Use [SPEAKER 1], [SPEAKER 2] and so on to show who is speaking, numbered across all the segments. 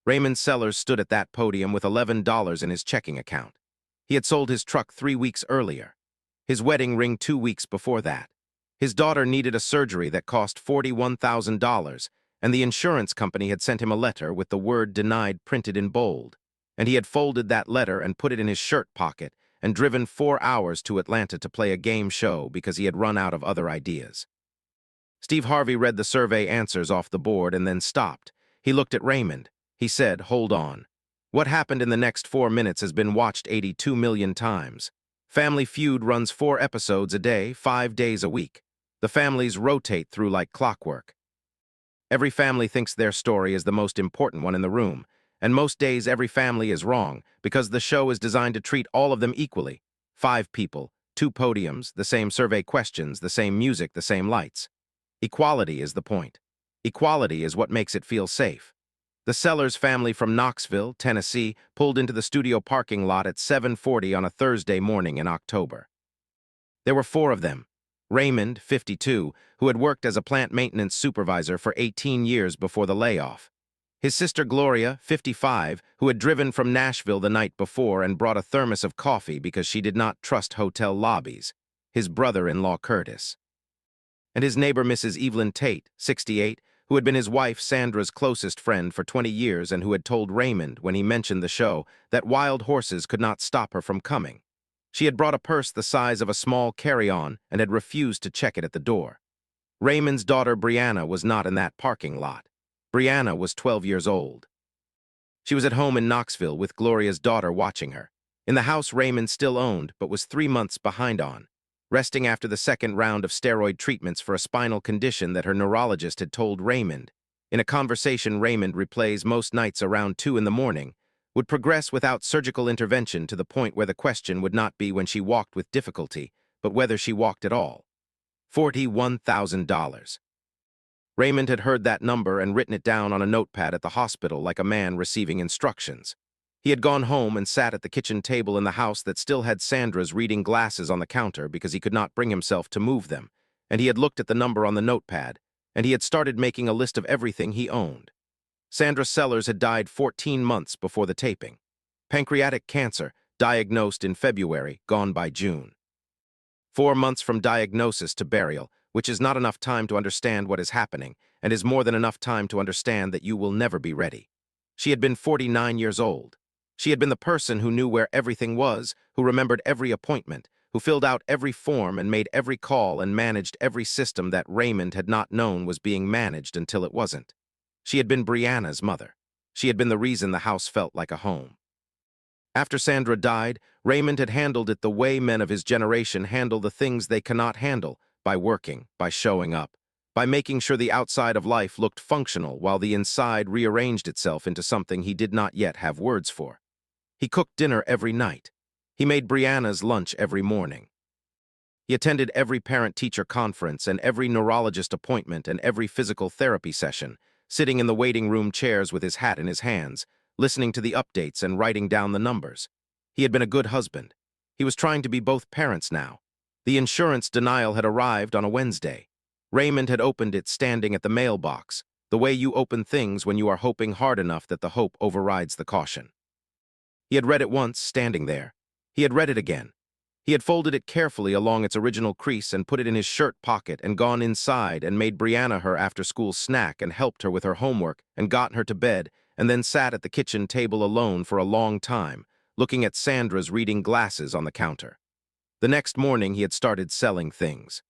[SPEAKER 1] Raymond Sellers stood at that podium with $11 in his checking account. He had sold his truck 3 weeks earlier. His wedding ring 2 weeks before that. His daughter needed a surgery that cost $41,000, and the insurance company had sent him a letter with the word denied printed in bold. And he had folded that letter and put it in his shirt pocket and driven 4 hours to Atlanta to play a game show because he had run out of other ideas. Steve Harvey read the survey answers off the board and then stopped. He looked at Raymond. He said, "Hold on. What happened in the next 4 minutes has been watched 82 million times. Family Feud runs 4 episodes a day, 5 days a week. The families rotate through like clockwork. Every family thinks their story is the most important one in the room, and most days every family is wrong because the show is designed to treat all of them equally. 5 people, 2 podiums, the same survey questions, the same music, the same lights. Equality is the point. Equality is what makes it feel safe." The Sellers family from Knoxville, Tennessee, pulled into the studio parking lot at 7:40 on a Thursday morning in October. There were 4 of them. Raymond, 52, who had worked as a plant maintenance supervisor for 18 years before the layoff. His sister Gloria, 55, who had driven from Nashville the night before and brought a thermos of coffee because she did not trust hotel lobbies. His brother-in-law Curtis. And his neighbor Mrs. Evelyn Tate, 68, who had been his wife Sandra's closest friend for 20 years and who had told Raymond, when he mentioned the show, that wild horses could not stop her from coming. She had brought a purse the size of a small carry-on and had refused to check it at the door. Raymond's daughter Brianna was not in that parking lot. Brianna was 12 years old. She was at home in Knoxville with Gloria's daughter watching her, in the house Raymond still owned but was 3 months behind on, resting after the second round of steroid treatments for a spinal condition that her neurologist had told Raymond, in a conversation Raymond replays most nights around 2 in the morning, would progress without surgical intervention to the point where the question would not be when she walked with difficulty, but whether she walked at all. $41,000. Raymond had heard that number and written it down on a notepad at the hospital like a man receiving instructions. He had gone home and sat at the kitchen table in the house that still had Sandra's reading glasses on the counter because he could not bring himself to move them, and he had looked at the number on the notepad, and he had started making a list of everything he owned. Sandra Sellers had died 14 months before the taping. Pancreatic cancer, diagnosed in February, gone by June. 4 months from diagnosis to burial, which is not enough time to understand what is happening, and is more than enough time to understand that you will never be ready. She had been 49 years old. She had been the person who knew where everything was, who remembered every appointment, who filled out every form and made every call and managed every system that Raymond had not known was being managed until it wasn't. She had been Brianna's mother. She had been the reason the house felt like a home. After Sandra died, Raymond had handled it the way men of his generation handle the things they cannot handle, by working, by showing up, by making sure the outside of life looked functional while the inside rearranged itself into something he did not yet have words for. He cooked dinner every night. He made Brianna's lunch every morning. He attended every parent-teacher conference and every neurologist appointment and every physical therapy session, sitting in the waiting room chairs with his hat in his hands, listening to the updates and writing down the numbers. He had been a good husband. He was trying to be both parents now. The insurance denial had arrived on a Wednesday. Raymond had opened it standing at the mailbox, the way you open things when you are hoping hard enough that the hope overrides the caution. He had read it once, standing there. He had read it again. He had folded it carefully along its original crease and put it in his shirt pocket and gone inside and made Brianna her after-school snack and helped her with her homework and gotten her to bed and then sat at the kitchen table alone for a long time, looking at Sandra's reading glasses on the counter. The next morning he had started selling things.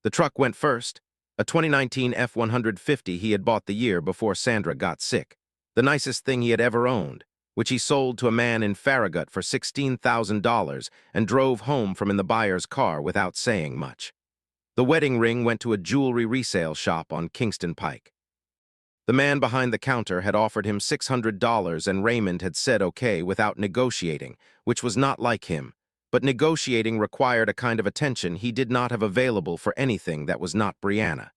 [SPEAKER 1] The truck went first, a 2019 F-150 he had bought the year before Sandra got sick, the nicest thing he had ever owned, which he sold to a man in Farragut for $16,000 and drove home from in the buyer's car without saying much. The wedding ring went to a jewelry resale shop on Kingston Pike. The man behind the counter had offered him $600 and Raymond had said okay without negotiating, which was not like him, but negotiating required a kind of attention he did not have available for anything that was not Brianna.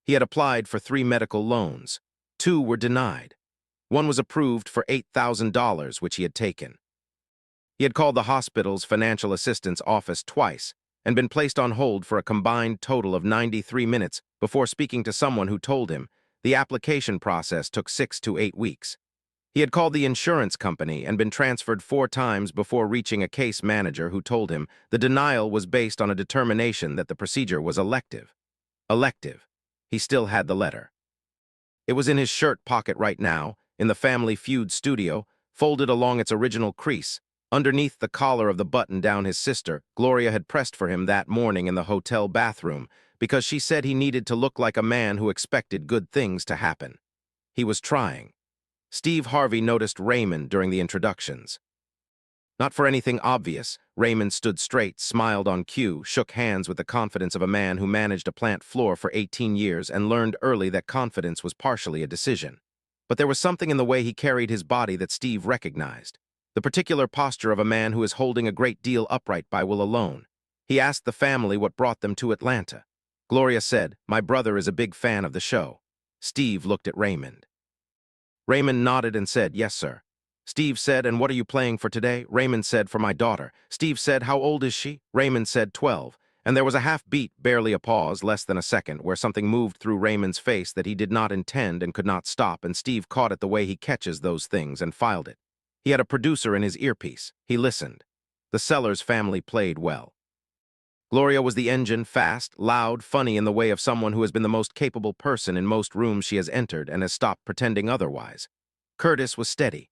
[SPEAKER 1] He had applied for 3 medical loans. 2 were denied. 1 was approved for $8,000, which he had taken. He had called the hospital's financial assistance office twice and been placed on hold for a combined total of 93 minutes before speaking to someone who told him the application process took 6 to 8 weeks. He had called the insurance company and been transferred 4 times before reaching a case manager who told him the denial was based on a determination that the procedure was elective. Elective. He still had the letter. It was in his shirt pocket right now, in the Family Feud studio, folded along its original crease. Underneath the collar of the button-down his sister, Gloria had pressed for him that morning in the hotel bathroom because she said he needed to look like a man who expected good things to happen. He was trying. Steve Harvey noticed Raymond during the introductions. Not for anything obvious, Raymond stood straight, smiled on cue, shook hands with the confidence of a man who managed a plant floor for 18 years and learned early that confidence was partially a decision. But there was something in the way he carried his body that Steve recognized. The particular posture of a man who is holding a great deal upright by will alone. He asked the family what brought them to Atlanta. Gloria said, "My brother is a big fan of the show." Steve looked at Raymond. Raymond nodded and said, "Yes, sir." Steve said, "And what are you playing for today?" Raymond said, "For my daughter." Steve said, "How old is she?" Raymond said, 12. And there was a half beat, barely a pause, less than a second, where something moved through Raymond's face that he did not intend and could not stop, and Steve caught it the way he catches those things and filed it. He had a producer in his earpiece. He listened. The Sellers family played well. Gloria was the engine, fast, loud, funny in the way of someone who has been the most capable person in most rooms she has entered and has stopped pretending otherwise. Curtis was steady.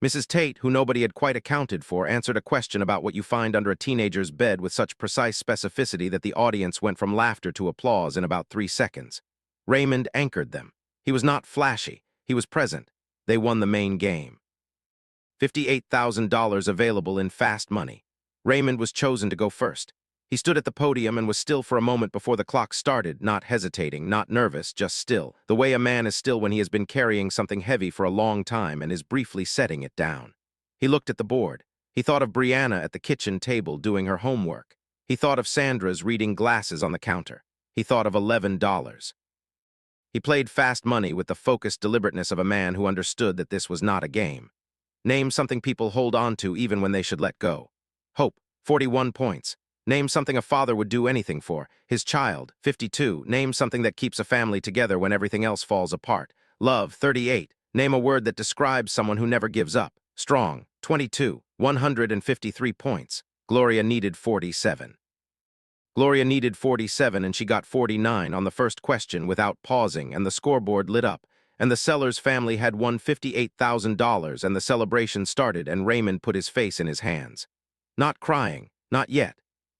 [SPEAKER 1] Mrs. Tate, who nobody had quite accounted for, answered a question about what you find under a teenager's bed with such precise specificity that the audience went from laughter to applause in about 3 seconds. Raymond anchored them. He was not flashy. He was present. They won the main game. $58,000 available in fast money. Raymond was chosen to go first. He stood at the podium and was still for a moment before the clock started, not hesitating, not nervous, just still, the way a man is still when he has been carrying something heavy for a long time and is briefly setting it down. He looked at the board. He thought of Brianna at the kitchen table doing her homework. He thought of Sandra's reading glasses on the counter. He thought of $11. He played fast money with the focused deliberateness of a man who understood that this was not a game. Name something people hold on to even when they should let go. Hope, 41 points. Name something a father would do anything for. His child, 52. Name something that keeps a family together when everything else falls apart. Love, 38. Name a word that describes someone who never gives up. Strong, 22. 153 points. Gloria needed 47. Gloria needed 47 and she got 49 on the first question without pausing, and the scoreboard lit up. And the Sellers family had won $58,000 and the celebration started, and Raymond put his face in his hands. Not crying, not yet.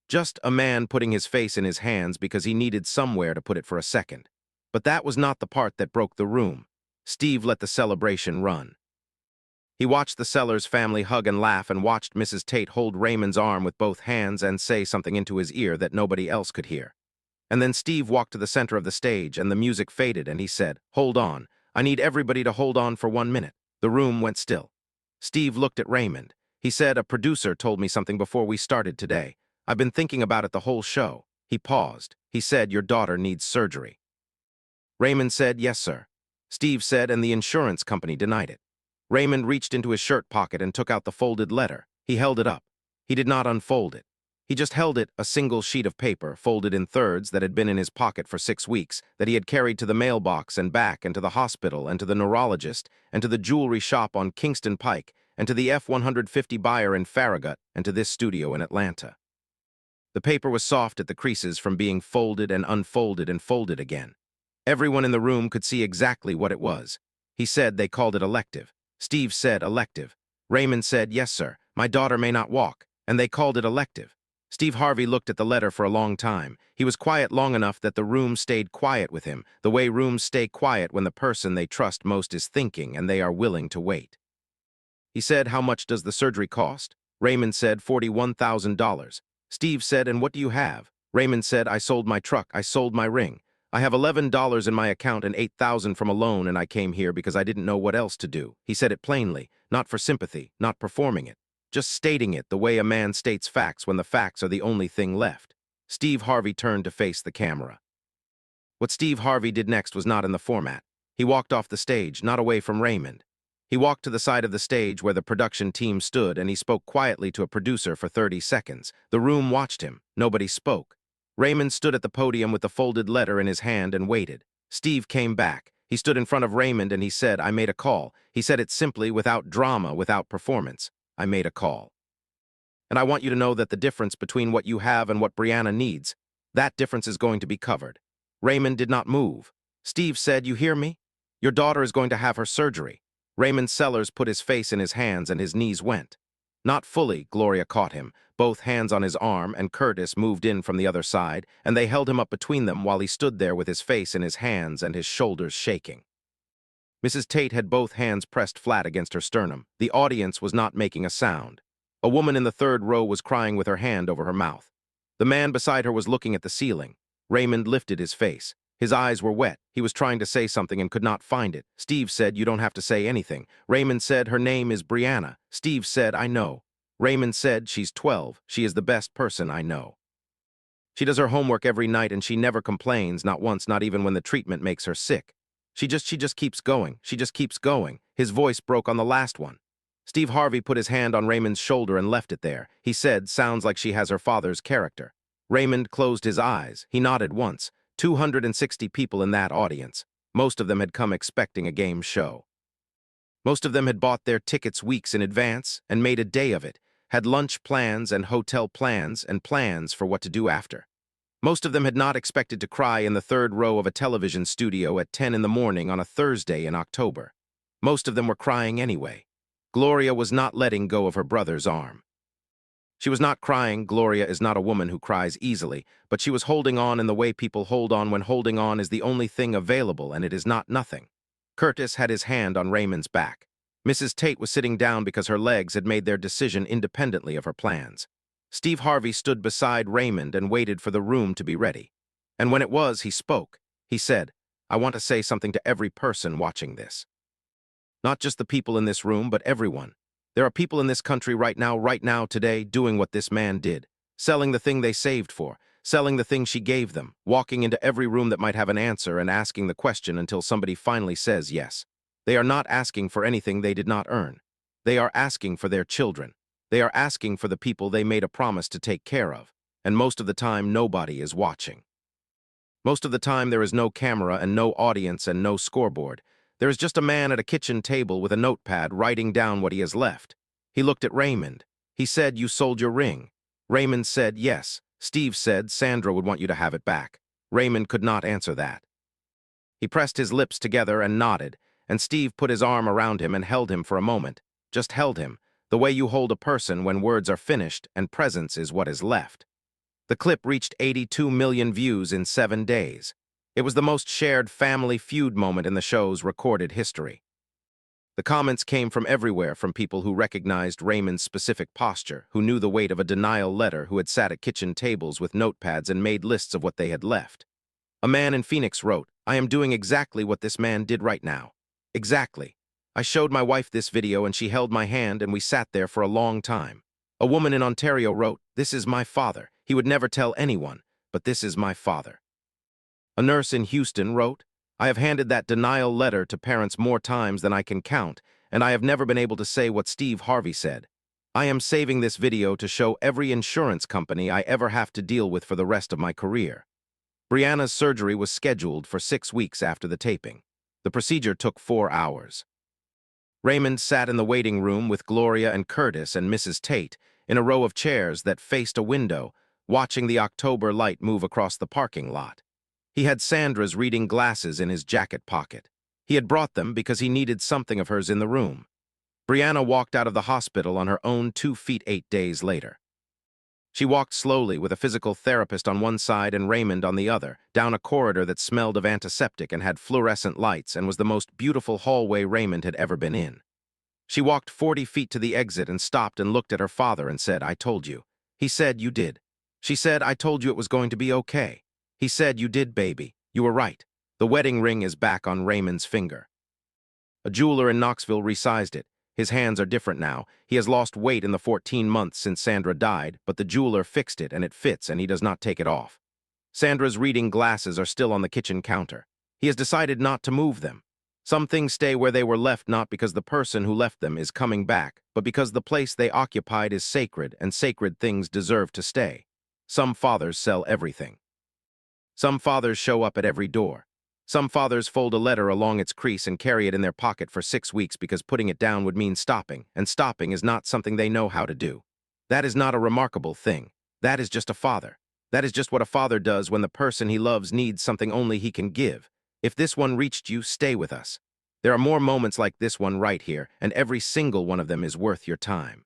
[SPEAKER 1] Just a man putting his face in his hands because he needed somewhere to put it for a second. But that was not the part that broke the room. Steve let the celebration run. He watched the Sellers family hug and laugh and watched Mrs. Tate hold Raymond's arm with both hands and say something into his ear that nobody else could hear. And then Steve walked to the center of the stage and the music faded and he said, "Hold on. I need everybody to hold on for 1 minute." The room went still. Steve looked at Raymond. He said, "A producer told me something before we started today. I've been thinking about it the whole show." He paused. He said, "Your daughter needs surgery." Raymond said, "Yes, sir." Steve said, "And the insurance company denied it." Raymond reached into his shirt pocket and took out the folded letter. He held it up. He did not unfold it. He just held it, a single sheet of paper, folded in thirds, that had been in his pocket for 6 weeks, that he had carried to the mailbox and back, and to the hospital, and to the neurologist, and to the jewelry shop on Kingston Pike, and to the F-150 buyer in Farragut, and to this studio in Atlanta. The paper was soft at the creases from being folded and unfolded and folded again. Everyone in the room could see exactly what it was. He said they called it elective. Steve said elective. Raymond said, "Yes, sir. My daughter may not walk." And they called it elective. Steve Harvey looked at the letter for a long time. He was quiet long enough that the room stayed quiet with him, the way rooms stay quiet when the person they trust most is thinking and they are willing to wait. He said, "How much does the surgery cost?" Raymond said, $41,000. Steve said, "And what do you have?" Raymond said, "I sold my truck. I sold my ring. I have $11 in my account and $8,000 from a loan, and I came here because I didn't know what else to do." He said it plainly, not for sympathy, not performing it, just stating it the way a man states facts when the facts are the only thing left. Steve Harvey turned to face the camera. What Steve Harvey did next was not in the format. He walked off the stage, not away from Raymond. He walked to the side of the stage where the production team stood, and he spoke quietly to a producer for 30 seconds. The room watched him. Nobody spoke. Raymond stood at the podium with the folded letter in his hand and waited. Steve came back. He stood in front of Raymond and he said, I made a call. He said it simply, without drama, without performance. I made a call. And I want you to know that the difference between what you have and what Brianna needs, that difference is going to be covered. Raymond did not move. Steve said, you hear me? Your daughter is going to have her surgery. Raymond Sellers put his face in his hands and his knees went. Not fully, Gloria caught him, both hands on his arm, and Curtis moved in from the other side, and they held him up between them while he stood there with his face in his hands and his shoulders shaking. Mrs. Tate had both hands pressed flat against her sternum. The audience was not making a sound. A woman in the third row was crying with her hand over her mouth. The man beside her was looking at the ceiling. Raymond lifted his face. His eyes were wet. He was trying to say something and could not find it. Steve said, you don't have to say anything. Raymond said, her name is Brianna. Steve said, I know. Raymond said, she's 12. She is the best person I know. She does her homework every night and she never complains, not once, not even when the treatment makes her sick. She just keeps going. She just keeps going. His voice broke on the last one. Steve Harvey put his hand on Raymond's shoulder and left it there. He said, sounds like she has her father's character. Raymond closed his eyes. He nodded once. 260 people in that audience. Most of them had come expecting a game show. Most of them had bought their tickets weeks in advance and made a day of it, had lunch plans and hotel plans and plans for what to do after. Most of them had not expected to cry in the third row of a television studio at 10 in the morning on a Thursday in October. Most of them were crying anyway. Gloria was not letting go of her brother's arm. She was not crying. Gloria is not a woman who cries easily, but she was holding on in the way people hold on when holding on is the only thing available and it is not nothing. Curtis had his hand on Raymond's back. Mrs. Tate was sitting down because her legs had made their decision independently of her plans. Steve Harvey stood beside Raymond and waited for the room to be ready. And when it was, he spoke. He said, I want to say something to every person watching this. Not just the people in this room, but everyone. There are people in this country right now, today, doing what this man did. Selling the thing they saved for. Selling the thing she gave them. Walking into every room that might have an answer and asking the question until somebody finally says yes. They are not asking for anything they did not earn. They are asking for their children. They are asking for the people they made a promise to take care of. And most of the time, nobody is watching. Most of the time, there is no camera and no audience and no scoreboard. There is just a man at a kitchen table with a notepad writing down what he has left. He looked at Raymond. He said, you sold your ring. Raymond said, yes. Steve said, Sandra would want you to have it back. Raymond could not answer that. He pressed his lips together and nodded, and Steve put his arm around him and held him for a moment. Just held him, the way you hold a person when words are finished and presence is what is left. The clip reached 82 million views in 7 days. It was the most shared Family Feud moment in the show's recorded history. The comments came from everywhere, from people who recognized Raymond's specific posture, who knew the weight of a denial letter, who had sat at kitchen tables with notepads and made lists of what they had left. A man in Phoenix wrote, I am doing exactly what this man did right now. Exactly. I showed my wife this video and she held my hand and we sat there for a long time. A woman in Ontario wrote, this is my father. He would never tell anyone, but this is my father. A nurse in Houston wrote, I have handed that denial letter to parents more times than I can count, and I have never been able to say what Steve Harvey said. I am saving this video to show every insurance company I ever have to deal with for the rest of my career. Brianna's surgery was scheduled for 6 weeks after the taping. The procedure took 4 hours. Raymond sat in the waiting room with Gloria and Curtis and Mrs. Tate in a row of chairs that faced a window, watching the October light move across the parking lot. He had Sandra's reading glasses in his jacket pocket. He had brought them because he needed something of hers in the room. Brianna walked out of the hospital on her own 2 feet 8 days later. She walked slowly with a physical therapist on one side and Raymond on the other, down a corridor that smelled of antiseptic and had fluorescent lights and was the most beautiful hallway Raymond had ever been in. She walked 40 feet to the exit and stopped and looked at her father and said, I told you. He said, you did. She said, I told you it was going to be okay. He said, you did, baby. You were right. The wedding ring is back on Raymond's finger. A jeweler in Knoxville resized it. His hands are different now. He has lost weight in the 14 months since Sandra died, but the jeweler fixed it and it fits and he does not take it off. Sandra's reading glasses are still on the kitchen counter. He has decided not to move them. Some things stay where they were left not because the person who left them is coming back, but because the place they occupied is sacred and sacred things deserve to stay. Some fathers sell everything. Some fathers show up at every door. Some fathers fold a letter along its crease and carry it in their pocket for 6 weeks because putting it down would mean stopping, and stopping is not something they know how to do. That is not a remarkable thing. That is just a father. That is just what a father does when the person he loves needs something only he can give. If this one reached you, stay with us. There are more moments like this one right here, and every single one of them is worth your time.